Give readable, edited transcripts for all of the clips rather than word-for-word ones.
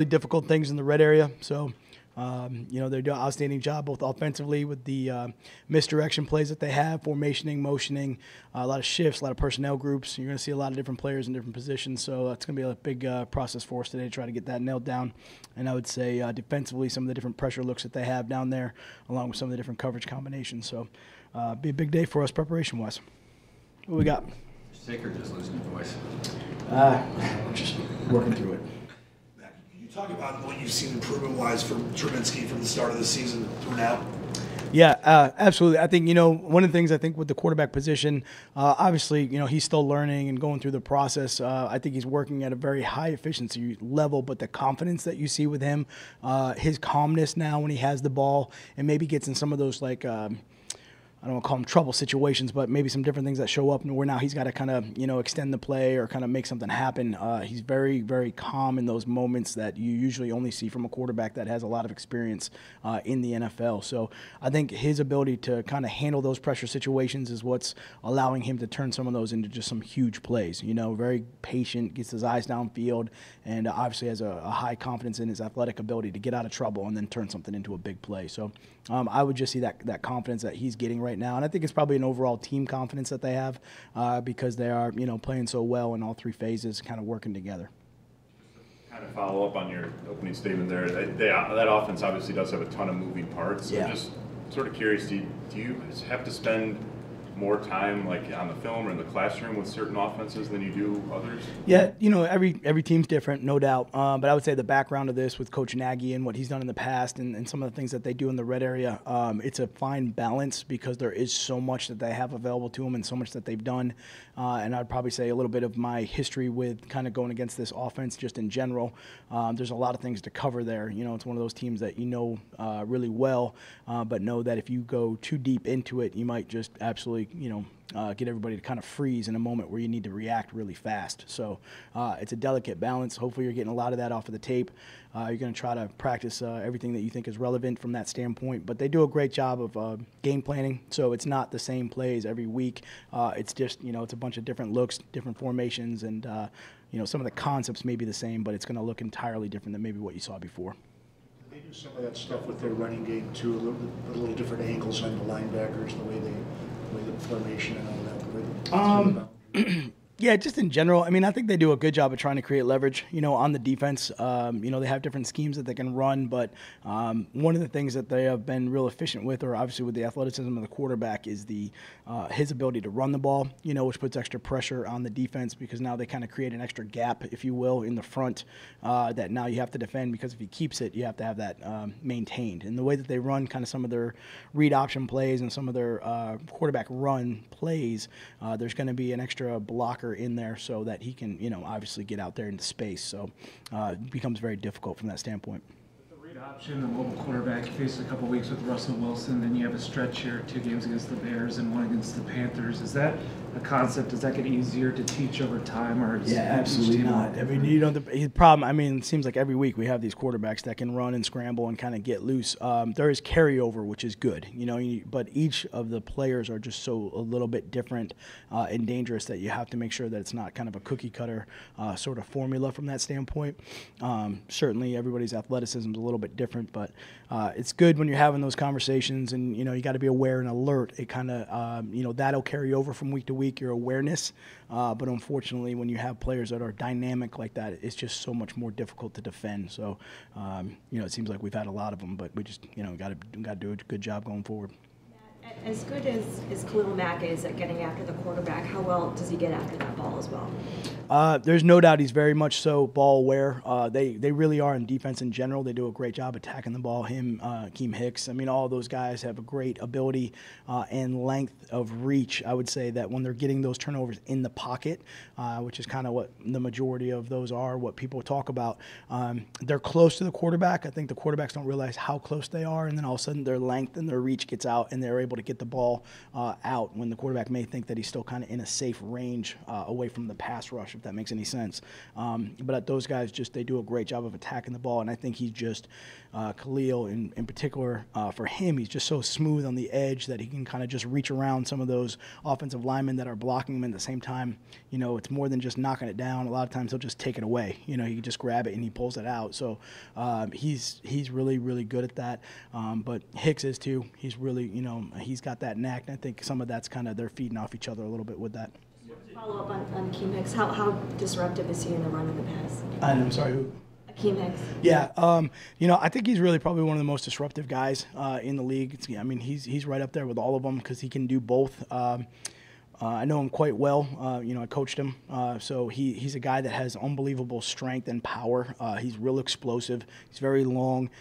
difficult things in the red area. So, they do an outstanding job both offensively with the misdirection plays that they have, formationing, motioning, a lot of shifts, a lot of personnel groups. You're going to see a lot of different players in different positions. So it's going to be a big process for us today to try to get that nailed down. And I would say defensively, some of the different pressure looks that they have down there, along with some of the different coverage combinations. So be a big day for us preparation-wise. What we got? Sick or just losing your voice? Just working through it. Talk about what you've seen improvement-wise from Trubinsky from the start of the season through now. Yeah, absolutely. I think, one of the things I think with the quarterback position, obviously, he's still learning and going through the process. I think he's working at a very high efficiency level, but the confidence that you see with him, his calmness now when he has the ball and maybe gets in some of those I don't want to call them trouble situations, but maybe some different things that show up and where now he's got to kind of, extend the play or kind of make something happen. He's very, very calm in those moments that you usually only see from a quarterback that has a lot of experience in the NFL. So I think his ability to kind of handle those pressure situations is what's allowing him to turn some of those into just some huge plays. Very patient, gets his eyes downfield, and obviously has a high confidence in his athletic ability to get out of trouble and then turn something into a big play. So I would just see that confidence that he's getting right now. And I think it's probably an overall team confidence that they have because they are, playing so well in all three phases, kind of working together. Kind of follow up on your opening statement there. That offense obviously does have a ton of moving parts. So yeah. Just sort of curious, do you have to spend more time like on the film or in the classroom with certain offenses than you do others? Yeah, every team's different, no doubt. But I would say the background of this with Coach Nagy and what he's done in the past and some of the things that they do in the red area, it's a fine balance because there is so much that they have available to them and so much that they've done. And I'd probably say a little bit of my history with kind of going against this offense just in general. There's a lot of things to cover there. It's one of those teams that really well, but know that if you go too deep into it, you might just absolutely get everybody to kind of freeze in a moment where you need to react really fast. So it's a delicate balance. Hopefully you're getting a lot of that off of the tape. You're going to try to practice everything that you think is relevant from that standpoint. But they do a great job of game planning, so it's not the same plays every week. It's just, it's a bunch of different looks, different formations, and, some of the concepts may be the same, but it's going to look entirely different than maybe what you saw before. They do some of that stuff with their running game, too, a little different angles on the linebackers, the way the formation and all that. Yeah, just in general. I mean, I think they do a good job of trying to create leverage, on the defense. They have different schemes that they can run, but one of the things that they have been real efficient with, or obviously with the athleticism of the quarterback, is his ability to run the ball, which puts extra pressure on the defense because now they kind of create an extra gap, if you will, in the front that now you have to defend because if he keeps it, you have to have that maintained. And the way that they run kind of some of their read option plays and some of their quarterback run plays, there's going to be an extra blocker in there so that he can, obviously get out there into space. So it becomes very difficult from that standpoint. The read option, the mobile quarterback, you faced a couple weeks with Russell Wilson, then you have a stretch here, 2 games against the Bears and 1 against the Panthers. Is that a concept? Does that get easier to teach over time? Or is absolutely not. I mean, the problem, it seems like every week we have these quarterbacks that can run and scramble and kind of get loose. There is carryover, which is good, but each of the players are just so a little bit different and dangerous that you have to make sure that it's not kind of a cookie cutter sort of formula from that standpoint. Certainly everybody's athleticism is a little bit different, but it's good when you're having those conversations and, you got to be aware and alert. It kind of, that'll carry over from week to week, your awareness. But unfortunately, when you have players that are dynamic like that, it's just so much more difficult to defend. So, it seems like we've had a lot of them, but we just, got to do a good job going forward. As good as Khalil Mack is at getting after the quarterback, how well does he get after that ball as well? There's no doubt he's very much so ball aware. They really are in defense in general. They do a great job attacking the ball. Him, Keem Hicks. All those guys have a great ability and length of reach. I would say that when they're getting those turnovers in the pocket, which is kind of what the majority of those are, what people talk about, they're close to the quarterback. I think the quarterbacks don't realize how close they are, and then all of a sudden their length and their reach gets out, and they're able to get the ball out when the quarterback may think that he's still kind of in a safe range away from the pass rush, if that makes any sense. But those guys they do a great job of attacking the ball, and I think he's just Khalil in particular, for him, he's just so smooth on the edge that he can kind of just reach around some of those offensive linemen that are blocking him. At the same time, it's more than just knocking it down. A lot of times he'll just take it away. He can just grab it and he pulls it out. So he's really, really good at that. But Hicks is too. He's really, he's got that knack. And I think some of that's kind of they're feeding off each other a little bit with that. Follow up on Akeem Hicks. How disruptive is he in the run and the pass? I'm sorry, who? Akeem Hicks. Yeah, I think he's really probably one of the most disruptive guys in the league. He's right up there with all of them because he can do both. I know him quite well. I coached him. So he's a guy that has unbelievable strength and power. He's real explosive. He's very long.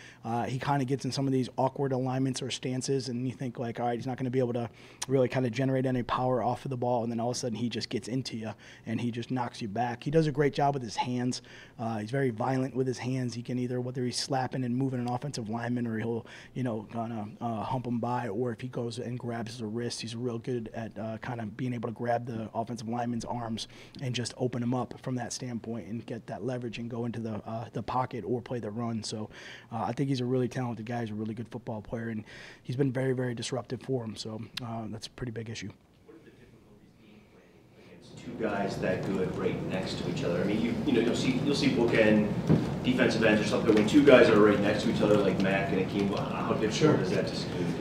He kind of gets in some of these awkward alignments or stances, and you think, like, all right, he's not going to be able to really kind of generate any power off of the ball, and then all of a sudden he just gets into you, and he just knocks you back. He does a great job with his hands. He's very violent with his hands. He can either, whether he's slapping and moving an offensive lineman, or he'll, kind of hump him by, or if he goes and grabs his wrist, he's real good at kind of being able to grab the offensive lineman's arms and just open him up from that standpoint and get that leverage and go into the pocket or play the run. So I think he's a really talented guy. He's a really good football player, and he's been very, very disruptive for him. So that's a pretty big issue. What are the difficulties being played against two guys that good right next to each other? I mean, you'll see bookend defensive ends or something. When two guys are right next to each other, like Mack and Akeem, how difficult is that to scheme?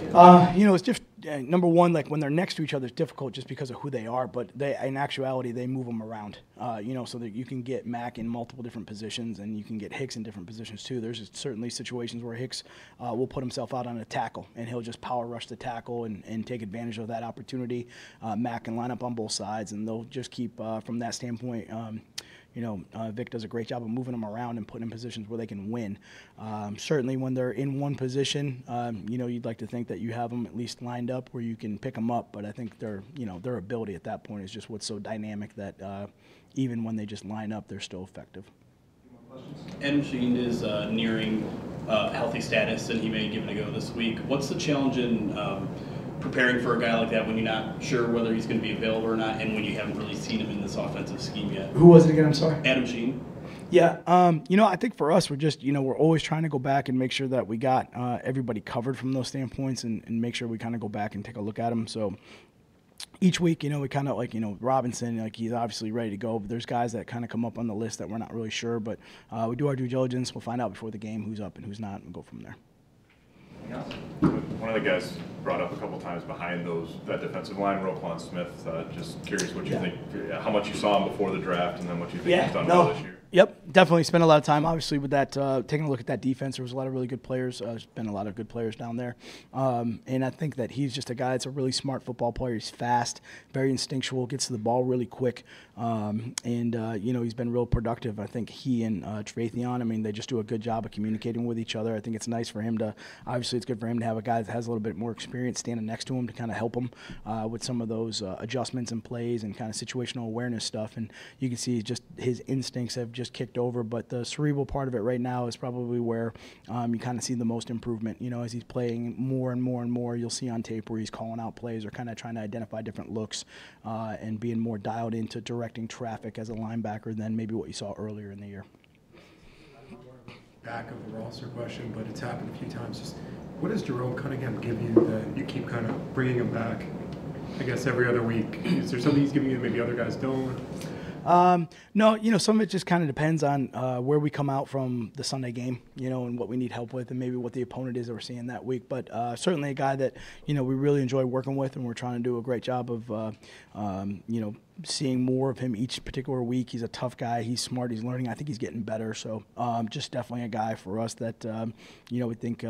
It's just number one, like when they're next to each other, it's difficult just because of who they are. But in actuality, they move them around. So that you can get Mack in multiple different positions, and you can get Hicks in different positions too. There's certainly situations where Hicks will put himself out on a tackle, and he'll just power rush the tackle and take advantage of that opportunity. Mack can line up on both sides, and they'll just keep from that standpoint. Vic does a great job of moving them around and putting them in positions where they can win. Certainly when they're in one position, you'd like to think that you have them at least lined up where you can pick them up. But I think their ability at that point is just what's so dynamic that even when they just line up, they're still effective. Adam Sheen is nearing healthy status, and he may give it a go this week. What's the challenge in preparing for a guy like that when you're not sure whether he's going to be available or not, and when you haven't really seen him in this offensive scheme yet? Who was it again? I'm sorry. Adam Sheen. Yeah, I think for us, we're just, we're always trying to go back and make sure that we got everybody covered from those standpoints, and make sure we kind of go back and take a look at them. So each week, we kind of Robinson, he's obviously ready to go, but there's guys that kind of come up on the list that we're not really sure, but we do our due diligence. We'll find out before the game who's up and who's not, and go from there. One of the guys brought up a couple times behind that defensive line, Roquan Smith. Just curious what you think, how much you saw him before the draft, and then what you think he's done well this year. Yep, definitely spent a lot of time, obviously, with that, taking a look at that defense. There was a lot of really good players. There's been a lot of good players down there. And I think that he's just a guy that's a really smart football player. He's fast, very instinctual, gets to the ball really quick. He's been real productive. I think he and Trevathan, they just do a good job of communicating with each other. I think it's nice for him to, obviously, it's good for him to have a guy that has a little bit more experience standing next to him to kind of help him with some of those adjustments and plays and kind of situational awareness stuff. And you can see just his instincts have just kicked over, but the cerebral part of it right now is probably where you kind of see the most improvement. As he's playing more and more and more, you'll see on tape where he's calling out plays or kind of trying to identify different looks and being more dialed into directing traffic as a linebacker than maybe what you saw earlier in the year. Back of the roster question, but it's happened a few times. Just what does Jerome Cunningham give you that you keep kind of bringing him back, I guess, every other week? Is there something he's giving you that maybe other guys don't? No, some of it just kind of depends on where we come out from the Sunday game, and what we need help with and maybe what the opponent is that we're seeing that week. But certainly a guy that, we really enjoy working with, and we're trying to do a great job of, seeing more of him each particular week. He's a tough guy. He's smart. He's learning. I think he's getting better. So just definitely a guy for us that, we think,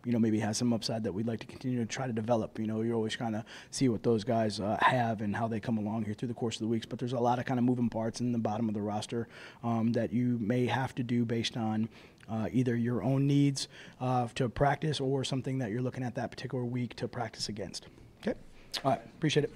maybe has some upside that we'd like to continue to try to develop. You're always trying to see what those guys have and how they come along here through the course of the weeks. But there's a lot of kind of moving parts in the bottom of the roster that you may have to do based on either your own needs to practice or something that you're looking at that particular week to practice against. Okay? All right. Appreciate it.